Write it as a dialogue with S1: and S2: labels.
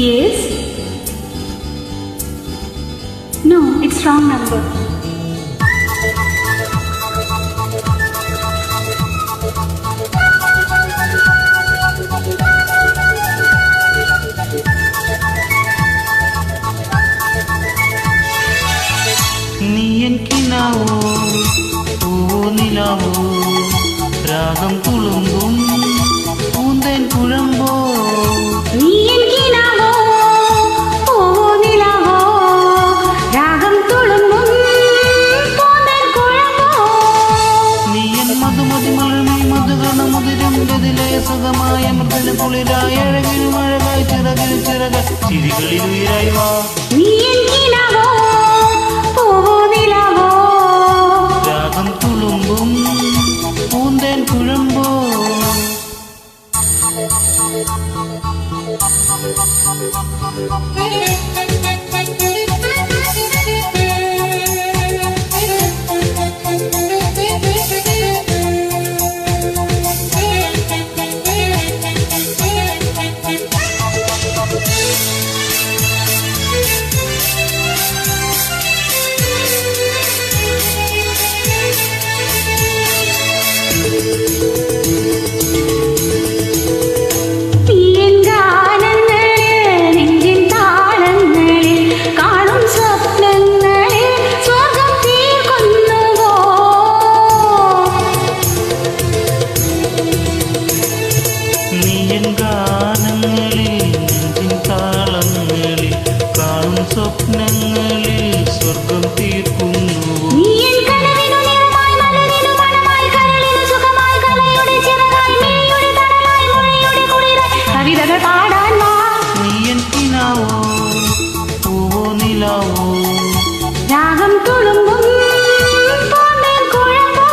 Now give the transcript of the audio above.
S1: Yes? No, it's wrong number.
S2: നീയൻ കിനാവോ പൂനിലാവോ രാഗം തുളുമ്പും പൂന്തേൻ കുഴമ്പോ
S1: നീയൻ കിനാവോ പൂനിലാവോ രാഗം തുളുമ്പും പൂന്തേൻ കുഴമ്പോ
S2: നീയൻ മധുമതി മലർമി മധുകണ മുതിരും ഗതിലയ സുഖമായ മൃദുല കുളിരായ അഴകിലും അഴകായി ചിറകിൽ ചിറക ചിരികളിൽ ഉയരായി വാ
S1: നീയൻ കിനാവോ പൂനിലാവോ
S2: രാഗം തുളുമ്പും പൂന്തേൻ കുഴമ്പോ സ്വപ്നങ്ങളിൽ സ്വർഗം തീർക്കുന്നു നീയൻ കിനാവോ പൂവോ നിലാവോ
S1: രാഗം തുളുമ്പും പൂന്തേൻ കുഴമ്പോ